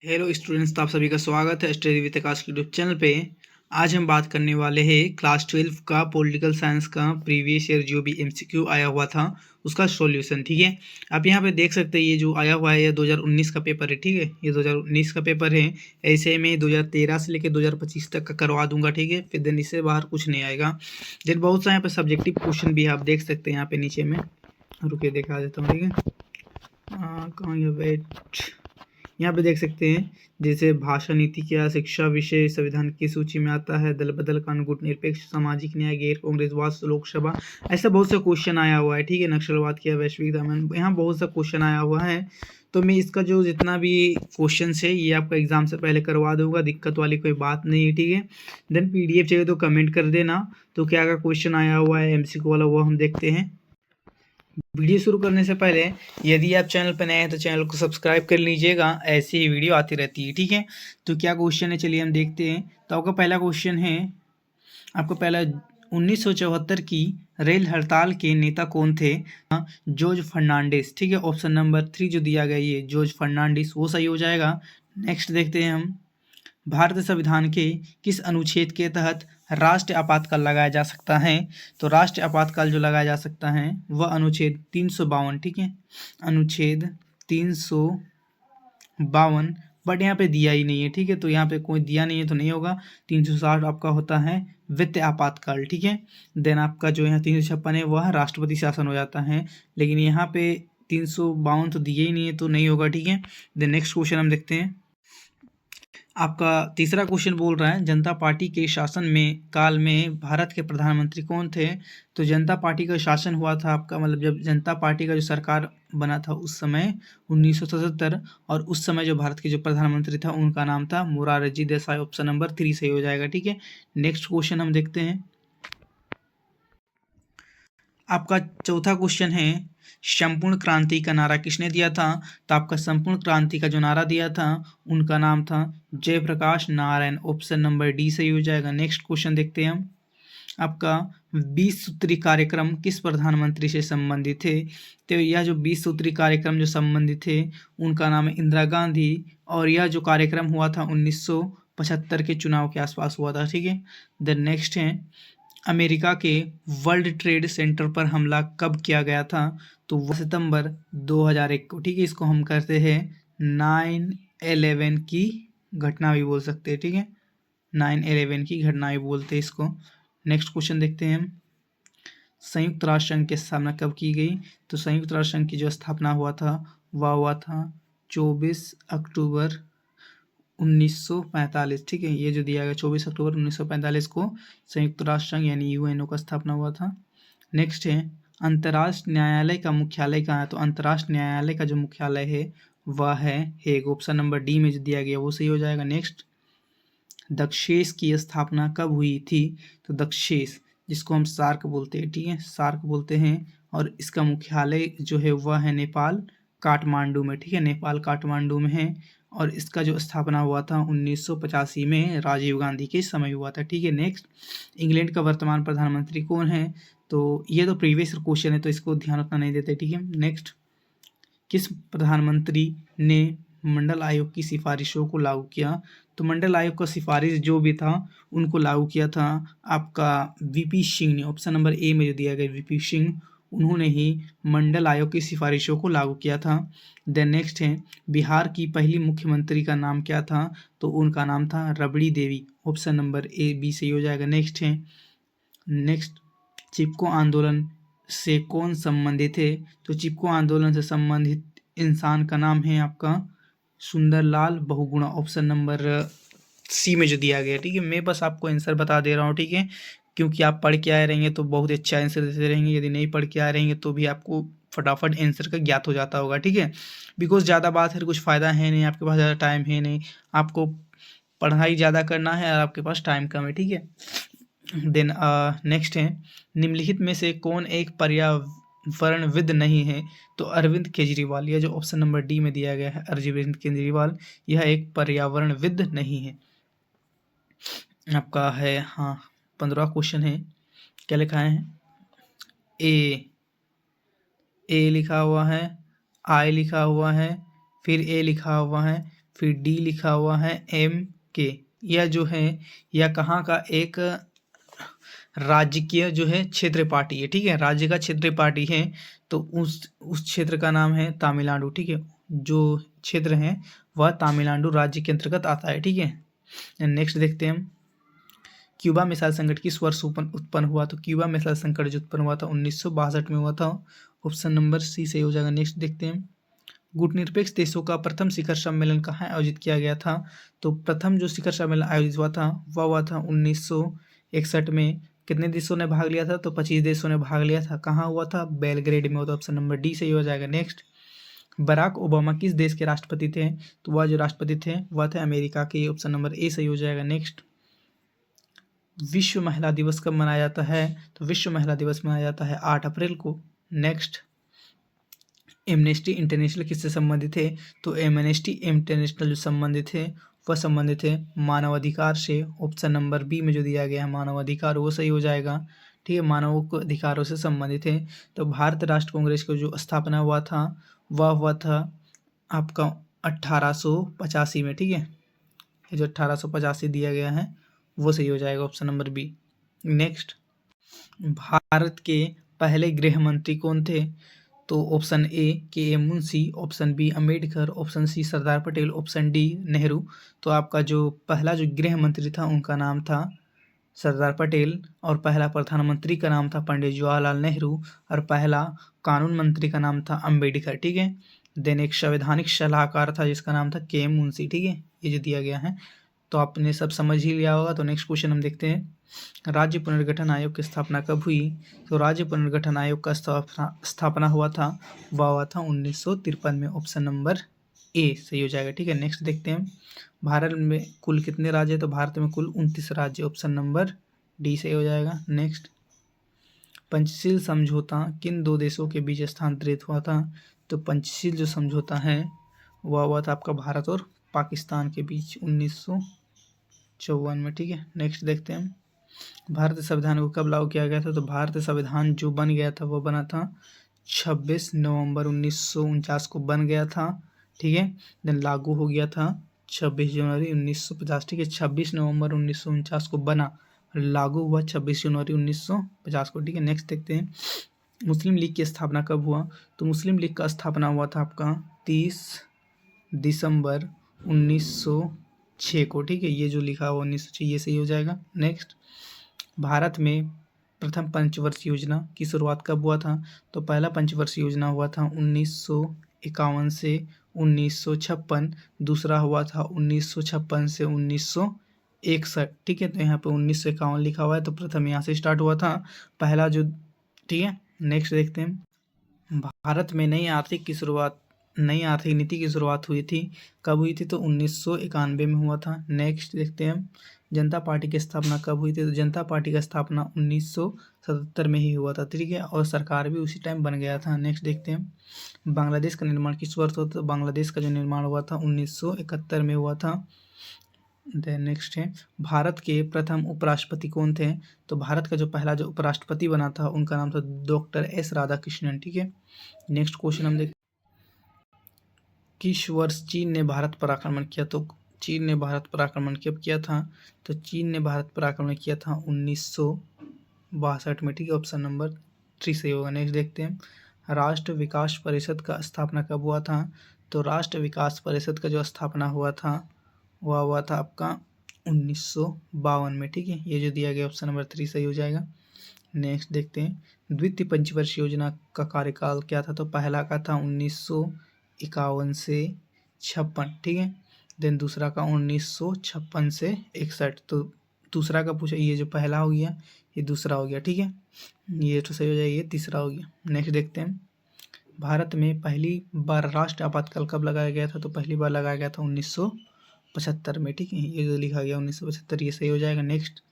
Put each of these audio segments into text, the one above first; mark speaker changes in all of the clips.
Speaker 1: Hello students, तो आप सभी का स्वागत है स्टडी विद आकाश के यूट्यूब चैनल पे। आज हम बात करने वाले हैं क्लास 12 का पॉलिटिकल साइंस का प्रीवियस ईयर जो भी एमसीक्यू आया हुआ था उसका सॉल्यूशन। ठीक है, आप यहाँ पे देख सकते हैं ये जो आया हुआ है ये 2019 का पेपर है। ठीक है, ये 2019 का पेपर है। ऐसे में 2013 से लेकर 2025 तक का करवा दूंगा। ठीक है, फिर दिन इससे बाहर कुछ नहीं आएगा। देन बहुत सारे यहाँ पे सब्जेक्टिव क्वेश्चन भी है, आप देख सकते हैं यहाँ पे नीचे में। रुके दिखा देता हूँ। ठीक है, कहाँ ये वेट, यहाँ पे देख सकते हैं जैसे भाषा नीति क्या, शिक्षा विषय संविधान की सूची में आता है, दल बदल कानून, गुट निरपेक्ष, सामाजिक न्याय, गैर कांग्रेसवाद, लोकसभा, ऐसा बहुत सा क्वेश्चन आया हुआ है। ठीक है, नक्सलवाद क्या, वैश्विक दमन, यहाँ बहुत सा क्वेश्चन आया हुआ है। तो मैं इसका जो जितना भी क्वेश्चन है ये आपका एग्जाम से पहले करवा दूंगा, दिक्कत वाली कोई बात नहीं है। ठीक है, देन पीडीएफ चाहिए तो कमेंट कर देना। तो क्या क्या क्वेश्चन आया हुआ है एमसीक्यू वाला वो हम देखते हैं। वीडियो शुरू करने से पहले यदि आप चैनल पर नए हैं तो चैनल को सब्सक्राइब कर लीजिएगा, ऐसी ही वीडियो आती रहती है। ठीक है, तो क्या क्वेश्चन है चलिए हम देखते हैं। तो आपका पहला क्वेश्चन है, आपको पहला 1974 की रेल हड़ताल के नेता कौन थे? जॉर्ज फर्नांडिस। ठीक है, ऑप्शन नंबर 3 जो दिया गया ये जॉर्ज फर्नांडिस वो सही हो जाएगा। नेक्स्ट देखते हैं हम, भारतीय संविधान के किस अनुच्छेद के तहत राष्ट्रीय आपातकाल लगाया जा सकता है? तो राष्ट्रीय आपातकाल जो लगाया जा सकता है वह अनुच्छेद 352। ठीक है, अनुच्छेद 352, बट यहाँ पे दिया ही नहीं है। ठीक है, तो यहाँ पे कोई दिया नहीं है तो नहीं होगा। 360 आपका होता है वित्तीय आपातकाल। ठीक है, देन आपका जो यहाँ 356 है वह राष्ट्रपति शासन हो जाता है, लेकिन यहाँ पे 352 तो दिया ही नहीं है तो नहीं होगा। ठीक है, देन नेक्स्ट क्वेश्चन हम देखते हैं। आपका तीसरा क्वेश्चन बोल रहा है जनता पार्टी के शासन में काल में भारत के प्रधानमंत्री कौन थे? तो जनता पार्टी का शासन हुआ था आपका, मतलब जब जनता पार्टी का जो सरकार बना था उस समय 1977, और उस समय जो भारत के जो प्रधानमंत्री था उनका नाम था मोरारजी देसाई। ऑप्शन नंबर 3 सही हो जाएगा। ठीक है, नेक्स्ट क्वेश्चन हम देखते हैं। आपका चौथा क्वेश्चन है, संपूर्ण क्रांति का नारा किसने दिया था? तो आपका संपूर्ण क्रांति का जो नारा दिया था उनका नाम था Jayaprakash Narayan. Option number D सही हो जाएगा। नेक्स्ट क्वेश्चन देखते हैं हम। आपका 20 सूत्री कार्यक्रम किस प्रधानमंत्री से संबंधित है? तो यह जो 20 सूत्री कार्यक्रम जो संबंधित है उनका नाम है इंदिरा गांधी, और यह जो कार्यक्रम हुआ था 1975 के चुनाव के आसपास हुआ था। ठीक है, देन नेक्स्ट है, अमेरिका के वर्ल्ड ट्रेड सेंटर पर हमला कब किया गया था? तो 1 सितंबर 2001 को। ठीक है, इसको हम कहते हैं 9/11 की घटना भी बोल सकते हैं। ठीक है, 9/11 की घटना भी बोलते हैं इसको। नेक्स्ट क्वेश्चन देखते हैं हम, संयुक्त राष्ट्र संघ की स्थापना कब की गई? तो संयुक्त राष्ट्र संघ की जो स्थापना हुआ था वह हुआ था 24 अक्टूबर 1945। ठीक है, ये जो दिया गया 24 अक्टूबर 1945 को संयुक्त राष्ट्र संघ यानी यूएनओ का स्थापना हुआ था। नेक्स्ट है, अंतर्राष्ट्रीय न्यायालय का मुख्यालय कहाँ है? तो अंतर्राष्ट्रीय न्यायालय का जो मुख्यालय है वह है हेग। ऑप्शन नंबर डी में जो दिया गया वो सही हो जाएगा। नेक्स्ट, दक्षेस की स्थापना कब हुई थी? तो दक्षेस जिसको हम सार्क बोलते हैं, ठीक है, सार्क बोलते हैं, और इसका मुख्यालय जो है वह है नेपाल काठमांडू में। ठीक है, नेपाल काठमांडू में है, और इसका जो स्थापना हुआ था 1985 में राजीव गांधी के समय हुआ था। ठीक है, नेक्स्ट, इंग्लैंड का वर्तमान प्रधानमंत्री कौन है? तो ये तो प्रीवियस क्वेश्चन है तो इसको ध्यान उतना नहीं देते। ठीक है, नेक्स्ट, किस प्रधानमंत्री ने मंडल आयोग की सिफारिशों को लागू किया? तो मंडल आयोग का सिफारिश जो भी था उनको लागू किया था आपका वीपी सिंह ने। ऑप्शन नंबर ए में जो दिया गया वीपी सिंह, उन्होंने ही मंडल आयोग की सिफारिशों को लागू किया था। देन नेक्स्ट है, बिहार की पहली मुख्यमंत्री का नाम क्या था? तो उनका नाम था रबड़ी देवी। ऑप्शन नंबर ए बी सही हो जाएगा। नेक्स्ट है, नेक्स्ट, चिपको आंदोलन से कौन संबंधित है? तो चिपको आंदोलन से संबंधित इंसान का नाम है आपका Sundarlal Bahuguna. Option number C में जो दिया गया। ठीक है, मैं बस आपको आंसर बता दे रहा हूँ। ठीक है, क्योंकि आप पढ़ के आए रहेंगे तो बहुत अच्छा आंसर देते रहेंगे, यदि नहीं पढ़ के आए रहेंगे तो भी आपको फटाफट आंसर का ज्ञात हो जाता होगा। ठीक है, बिकॉज ज़्यादा बात है, कुछ फ़ायदा है नहीं, आपके पास ज़्यादा टाइम है नहीं, आपको पढ़ाई ज़्यादा करना है और आपके पास टाइम कम है। ठीक है, देन नेक्स्ट है, निम्नलिखित में से कौन एक पर्यावरणविद नहीं है? तो अरविंद केजरीवाल। यह जो ऑप्शन नंबर डी में दिया गया है अरविंद केजरीवाल, यह एक पर्यावरणविद नहीं है। आपका है, हाँ, 15वां क्वेश्चन है, क्या लिखा है? ए लिखा हुआ है, आई लिखा हुआ है, फिर ए लिखा हुआ है, फिर डी लिखा हुआ है MK। यह जो है यह कहाँ का एक राजकीय जो है क्षेत्रीय पार्टी है, ठीक है, राज्य का क्षेत्रीय पार्टी है। तो उस क्षेत्र का नाम है तमिलनाडु, ठीक है, जो क्षेत्र है वह तमिलनाडु राज्य के अंतर्गत आता है, ठीक है। नेक्स्ट देखते हैं हम, क्यूबा मिसाइल संकट किस वर्ष उत्पन्न हुआ? तो क्यूबा मिसाइल संकट जो उत्पन्न हुआ था 1962 में हुआ था। ऑप्शन नंबर सी सही हो जाएगा। नेक्स्ट देखते हैं, गुटनिरपेक्ष देशों का प्रथम शिखर सम्मेलन कहाँ आयोजित किया गया था? तो प्रथम जो शिखर सम्मेलन आयोजित हुआ था वह हुआ था 1961 में। कितने देशों ने भाग लिया था? तो 25 देशों ने भाग लिया था। कहाँ हुआ था? बेलग्रेड में हुआ था। ऑप्शन नंबर डी सही हो जाएगा। नेक्स्ट, बराक ओबामा किस देश के राष्ट्रपति थे? तो वह जो राष्ट्रपति थे वह थे अमेरिका के। ऑप्शन नंबर ए सही हो जाएगा। नेक्स्ट, विश्व महिला दिवस कब मनाया जाता है? तो विश्व महिला दिवस मनाया जाता है 8 अप्रैल को। नेक्स्ट, एमनेस्टी इंटरनेशनल किससे संबंधित है? तो एमनेस्टी इंटरनेशनल जो संबंधित है वह संबंधित है मानवाधिकार से। ऑप्शन नंबर बी में जो दिया गया है मानवाधिकार वो सही हो जाएगा, ठीक है, मानव अधिकारों से संबंधित है। तो भारत राष्ट्र कांग्रेस को जो स्थापना हुआ था वह हुआ था आपका 1885 में, ठीक है, ये जो 1885 दिया गया है वो सही हो जाएगा, option number B. Next, Bharat के पहले गृह मंत्री कौन थे? तो option A KM Munshi, option B Ambedkar, option C Sardar Patel, option D Nehru. तो आपका जो पहला जो गृह मंत्री था उनका नाम था सरदार पटेल, और पहला प्रधानमंत्री का नाम था पंडित जवाहरलाल नेहरू, और पहला कानून मंत्री का नाम था अम्बेडकर, ठीक है। देन एक संवैधानिक सलाहकार था जिसका नाम था KM मुंशी, ठीक है, ये जो दिया गया है। तो आपने सब समझ ही लिया होगा। तो नेक्स्ट क्वेश्चन हम देखते हैं, राज्य पुनर्गठन आयोग की स्थापना कब हुई? तो राज्य पुनर्गठन आयोग का स्थापना हुआ था वह हुआ था 1953 में। ऑप्शन नंबर ए सही हो जाएगा, ठीक है। नेक्स्ट देखते हैं, भारत में कुल कितने राज्य हैं? तो भारत में कुल 29 राज्य। ऑप्शन नंबर डी सही हो जाएगा। नेक्स्ट, पंचशील समझौता किन दो देशों के बीच स्थानांतरित हुआ था? तो पंचशील जो समझौता है वह हुआ था आपका भारत और पाकिस्तान के बीच 1954 में, ठीक है। नेक्स्ट देखते हैं, भारतीय संविधान को कब लागू किया गया था? तो भारतीय संविधान जो बन गया था वो बना था 26 नवंबर 1949 को बन गया था, ठीक है। देन लागू हो गया था 26 जनवरी 1950, ठीक है। 26 नवंबर 1949 को बना, लागू हुआ 26 जनवरी 1950 को, ठीक है। नेक्स्ट देखते हैं, मुस्लिम लीग की स्थापना कब हुआ? तो मुस्लिम लीग का स्थापना हुआ था आपका 30 दिसंबर 1906 को, ठीक है। ये जो लिखा हुआ 1906 ये सही हो जाएगा। नेक्स्ट, भारत में प्रथम पंचवर्षीय योजना की शुरुआत कब हुआ था? तो पहला पंचवर्षीय योजना हुआ था 1951 से 1956, दूसरा हुआ था 1956 से 1961, ठीक है। तो यहाँ पे 1951 लिखा हुआ है, तो प्रथम यहाँ से स्टार्ट हुआ था पहला जो, ठीक है। नेक्स्ट देखते हैं, भारत में नई आर्थिक नीति की शुरुआत हुई थी, कब हुई थी? तो 1991 में हुआ था। नेक्स्ट देखते हैं, जनता पार्टी की स्थापना कब हुई थी? तो जनता पार्टी का स्थापना 1977 में ही हुआ था, ठीक है, और सरकार भी उसी टाइम बन गया था। नेक्स्ट देखते हैं, बांग्लादेश का निर्माण किस वर्ष हुआ था? तो बांग्लादेश का जो निर्माण हुआ था 1971 में हुआ था। देन नेक्स्ट है, भारत के प्रथम उपराष्ट्रपति कौन थे? तो भारत का जो पहला जो उपराष्ट्रपति बना था उनका नाम था डॉक्टर S राधाकृष्णन, ठीक है। नेक्स्ट क्वेश्चन हम देखते, किस वर्ष चीन ने भारत पर आक्रमण किया? तो चीन ने भारत पर आक्रमण कब किया था? तो चीन ने भारत पर आक्रमण किया था 1962 में, ठीक है। ऑप्शन नंबर 3 सही होगा। नेक्स्ट देखते हैं, राष्ट्र विकास परिषद का स्थापना कब हुआ था? तो राष्ट्र विकास परिषद का जो स्थापना हुआ था वह हुआ था आपका 1952 में, ठीक है। ये जो दिया गया ऑप्शन नंबर 3 सही हो जाएगा। नेक्स्ट देखते हैं, द्वितीय पंचवर्षीय योजना का कार्यकाल क्या था? तो पहला का था 1951 से 56, ठीक है। देन दूसरा का 1956 से 61। तो दूसरा का पूछा, ये जो पहला हो गया ये दूसरा हो गया, ठीक है, ये तो सही हो जाएगा, ये तीसरा हो गया। नेक्स्ट देखते हैं, भारत में पहली बार राष्ट्रीय आपातकाल कब लगाया गया था? तो पहली बार लगाया गया था 1975 में, ठीक है, ये जो लिखा गया 1975 ये सही हो जाएगा। नेक्स्ट,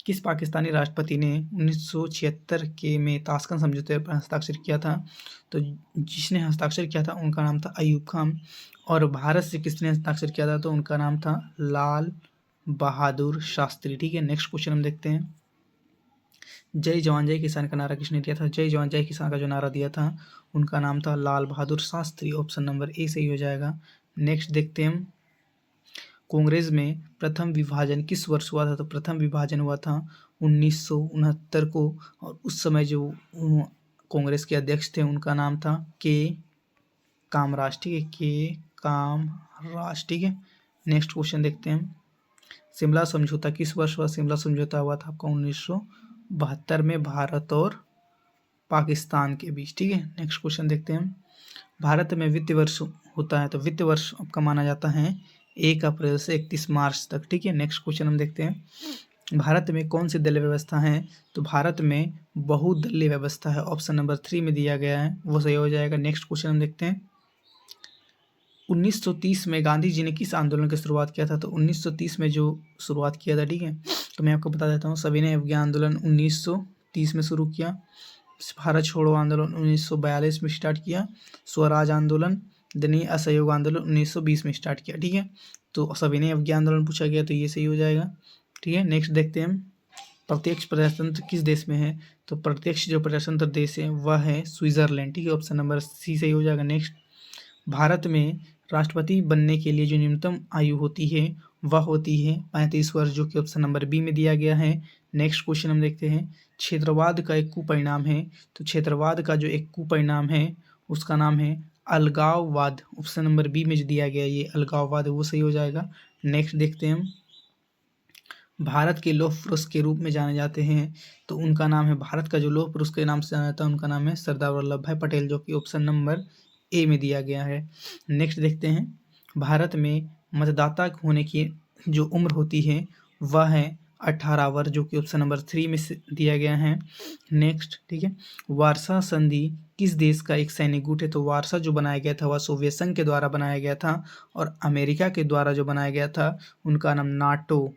Speaker 1: किस पाकिस्तानी राष्ट्रपति ने 1976 के में ताशकंद समझौते पर हस्ताक्षर किया था? तो जिसने हस्ताक्षर किया था उनका नाम था अयूब खान, और भारत से किसने हस्ताक्षर किया था? तो उनका नाम था लाल बहादुर शास्त्री, ठीक है। नेक्स्ट क्वेश्चन हम देखते हैं, जय जवान जय किसान का नारा किसने दिया था? जय जवान जय किसान का जो नारा दिया था उनका नाम था Lal Bahadur Shastri. Option number A सही हो जाएगा। नेक्स्ट देखते हैं, कांग्रेस में प्रथम विभाजन किस वर्ष हुआ था? तो प्रथम विभाजन हुआ था 1969 को, और उस समय जो कांग्रेस के अध्यक्ष थे उनका नाम था के कामराज। ठीक है, के कामराज। ठीक है, नेक्स्ट क्वेश्चन देखते हैं। शिमला समझौता किस वर्ष हुआ? शिमला समझौता हुआ था आपका 1972 में भारत और पाकिस्तान के बीच। ठीक है, नेक्स्ट क्वेश्चन देखते हैं। भारत में वित्त वर्ष होता है, तो वित्त वर्ष आपका माना जाता है 1 अप्रैल से 31 मार्च तक। ठीक है, नेक्स्ट क्वेश्चन हम देखते हैं। भारत में कौन सी दलीय व्यवस्था है? तो भारत में बहुदलीय व्यवस्था है, ऑप्शन नंबर 3 में दिया गया है, वो सही हो जाएगा। नेक्स्ट क्वेश्चन हम देखते हैं। 1930 में गांधी जी ने किस आंदोलन की शुरुआत किया था? तो 1930 में जो शुरुआत किया था, ठीक है, तो मैं आपको बता देता हूँ। सविनय अवज्ञा आंदोलन 1930 में शुरू किया। भारत छोड़ो आंदोलन 1942 में स्टार्ट किया। स्वराज आंदोलन यानी असहयोग आंदोलन 1920 में स्टार्ट किया। ठीक है, तो सविनय अवज्ञा आंदोलन पूछा गया, तो ये सही हो जाएगा। ठीक है, नेक्स्ट देखते हैं हम। प्रत्यक्ष प्रजातंत्र किस देश में है? तो प्रत्यक्ष जो प्रजातंत्र देश है वह है स्विट्जरलैंड। ठीक है, ऑप्शन नंबर सी सही हो जाएगा। नेक्स्ट, भारत में राष्ट्रपति बनने के लिए जो न्यूनतम आयु होती है वह होती है 35 वर्ष, जो कि ऑप्शन नंबर बी में दिया गया है। नेक्स्ट क्वेश्चन हम देखते हैं। क्षेत्रवाद का एक कुपरिणाम है, तो क्षेत्रवाद का जो एक कुपरिणाम है उसका नाम है अलगाववाद। ऑप्शन नंबर बी में जो दिया गया ये अलगाववाद है, वो सही हो जाएगा। नेक्स्ट देखते हैं हम। भारत के लौह पुरुष के रूप में जाने जाते हैं, तो उनका नाम है, भारत का जो लौह पुरुष के नाम से जाना जाता है उनका नाम है सरदार वल्लभ भाई पटेल, जो कि ऑप्शन नंबर ए में दिया गया है। नेक्स्ट देखते हैं। भारत में मतदाता होने की जो उम्र होती है वह है 18 वर्ष, जो कि ऑप्शन नंबर 3 में से दिया गया है। नेक्स्ट, ठीक है, वारसा संधि किस देश का एक सैनिक गुट है? तो वारसा जो बनाया गया था वह सोवियत संघ के द्वारा बनाया गया था, और अमेरिका के द्वारा जो बनाया गया था उनका नाम नाटो,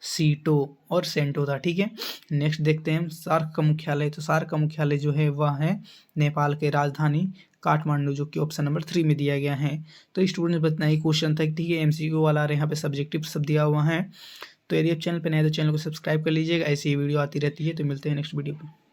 Speaker 1: सीटो और सेंटो था। ठीक है, नेक्स्ट देखते हैं हम। सार्क का मुख्यालय, तो सार्क का मुख्यालय जो है वह है नेपाल के राजधानी काठमांडू, जो कि ऑप्शन नंबर 3 में दिया गया है। तो स्टूडेंट्स बस इतना ही क्वेश्चन था। ठीक है, एमसीक्यू वाला और यहाँ पे सब्जेक्टिव सब दिया हुआ है। तो यदि आप चैनल पर नए तो चैनल को सब्सक्राइब कर लीजिएगा, ऐसी ही वीडियो आती रहती है। तो मिलते हैं नेक्स्ट वीडियो पर।